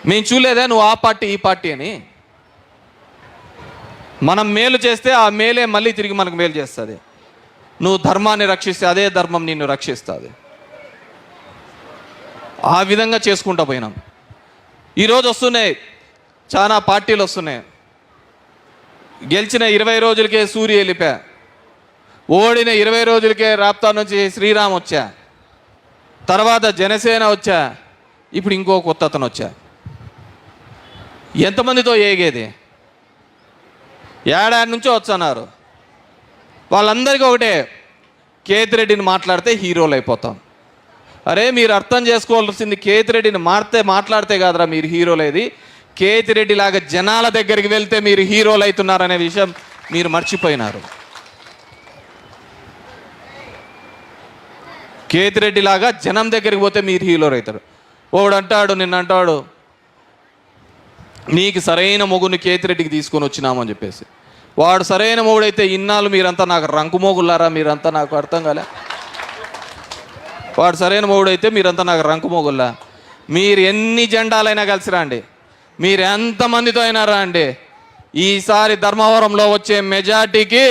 మేము చూడలేదా నువ్వు ఆ పార్టీ ఈ పార్టీ అని? మనం మేలు చేస్తే ఆ మేలే మళ్ళీ తిరిగి మనకు మేలు చేస్తుంది. నువ్వు ధర్మాన్ని రక్షిస్తే అదే ధర్మం నిన్ను రక్షిస్తుంది. ఆ విధంగా చేసుకుంటూ పోయినాం. ఈరోజు వస్తున్నాయి చాలా పార్టీలు వస్తున్నాయి. గెలిచిన 20 రోజులకే సూర్య వెళ్ళిపా, ఓడిన 20 రోజులకే రాప్తా నుంచి శ్రీరామ్ వచ్చా, తర్వాత జనసేన వచ్చా, ఇప్పుడు ఇంకో కొత్త అతను వచ్చా. ఎంతమందితో ఏగేది? ఏడాది నుంచో వచ్చన్నారు. వాళ్ళందరికీ ఒకటే, కేతిరెడ్డిని మాట్లాడితే హీరోలు అయిపోతాం. అరే మీరు అర్థం చేసుకోవాల్సింది, కేతిరెడ్డిని మాట్లాడితే కాదురా మీరు హీరోలేది, కేతిరెడ్డి లాగా జనాల దగ్గరికి వెళ్తే మీరు హీరోలు అవుతున్నారనే విషయం మీరు మర్చిపోయినారు. కేతిరెడ్డి లాగా జనం దగ్గరికి పోతే మీరు హీరోలు అవుతారు. వాడు అంటాడు, నిన్నంటాడు, నీకు సరైన మొగుని కేతిరెడ్డికి తీసుకొని వచ్చినామని చెప్పేసి. వాడు సరైన మొగుడైతే ఇన్నాళ్ళు మీరంతా నాకు రంకు మోగులారా? మీరంతా నాకు అర్థం కాలే. వాడు సరైన మొగుడైతే మీరంతా నాకు రంకు మోగుల్లా. మీరు ఎన్ని జెండాలైనా కలిసి రండి, మీరు ఎంతమందితో అయినా రండి, ఈసారి ధర్మవరంలో వచ్చే మెజార్టీకి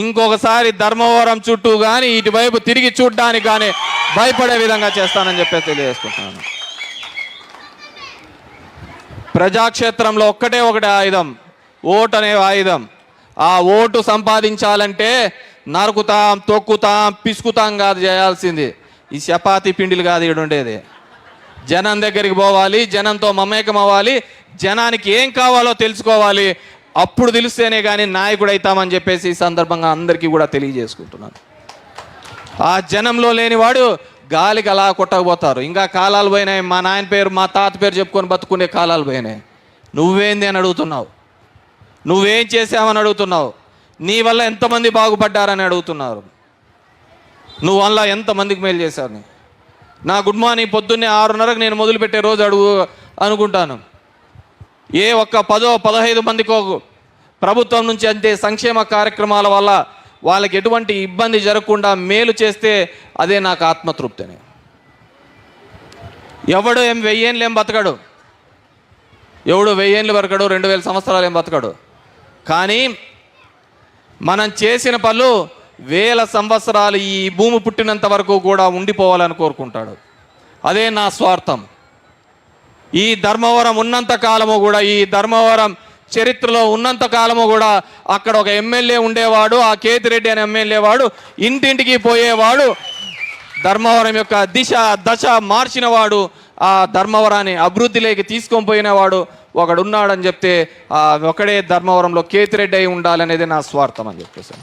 ఇంకొకసారి ధర్మవరం చుట్టూ కానీ ఇటువైపు తిరిగి చూడడానికి కానీ భయపడే విధంగా చేస్తానని చెప్పి తెలియజేసుకుంటున్నాను. ప్రజాక్షేత్రంలో ఒకటే ఆయుధం, ఓటు అనే ఆయుధం. ఆ ఓటు సంపాదించాలంటే నరుకుతాం, తొక్కుతాం, పిసుకుతాం కాదు చేయాల్సింది. ఈ చపాతీ పిండిలు కాదు ఇక్కడ ఉండేది. జనం దగ్గరికి పోవాలి, జనంతో మమేకం అవ్వాలి, జనానికి ఏం కావాలో తెలుసుకోవాలి. అప్పుడు తెలిస్తేనే కానీ నాయకుడు అవుతామని చెప్పేసి ఈ సందర్భంగా అందరికీ కూడా తెలియజేసుకుంటున్నాను. ఆ జనంలో లేనివాడు గాలికి అలా కొట్టకపోతారు. ఇంకా కాలాలు పోయినాయి, మా నాయన పేరు మా తాత పేరు చెప్పుకొని బతుకునే కాలాలు పోయినాయి. నువ్వేంది అని అడుగుతున్నావు, నువ్వేం చేసావని అడుగుతున్నావు, నీ వల్ల ఎంతమంది బాగుపడ్డారని అడుగుతున్నారు, నువ్వు వల్ల ఎంతమందికి మేలు చేశావు. నా గుడ్ మార్నింగ్ పొద్దున్నే 6:30కు నేను మొదలుపెట్టే రోజు అనుకుంటాను, ఏ ఒక్క 10-15 మందికో ప్రభుత్వం నుంచి అంతే సంక్షేమ కార్యక్రమాల వల్ల వాళ్ళకి ఎటువంటి ఇబ్బంది జరగకుండా మేలు చేస్తే అదే నాకు ఆత్మతృప్తి అని. ఎవడు 1000 ఏళ్ళు ఏం బతకడు, ఎవడు 1000 ఏళ్ళు బతకడు, 2000 సంవత్సరాలు ఏం బతకడు. కానీ మనం చేసిన పనులు 1000 సంవత్సరాలు ఈ భూమి పుట్టినంత వరకు కూడా ఉండిపోవాలని కోరుకుంటాడు. అదే నా స్వార్థం. ఈ ధర్మవరం ఉన్నంత కాలము కూడా, ఈ ధర్మవరం చరిత్రలో ఉన్నంత కాలము కూడా అక్కడ ఒక ఎమ్మెల్యే ఉండేవాడు, ఆ కేతిరెడ్డి అనే ఎమ్మెల్యే వాడు ఇంటింటికి పోయేవాడు, ధర్మవరం యొక్క దిశ దశ మార్చినవాడు, ఆ ధర్మవరాన్ని అభివృద్ధిలోకి తీసుకొని పోయినవాడు ఒకడున్నాడని చెప్తే ఒకడే ధర్మవరంలో కేతిరెడ్డి అయి ఉండాలనేది నా స్వార్థం అని చెప్పేసి.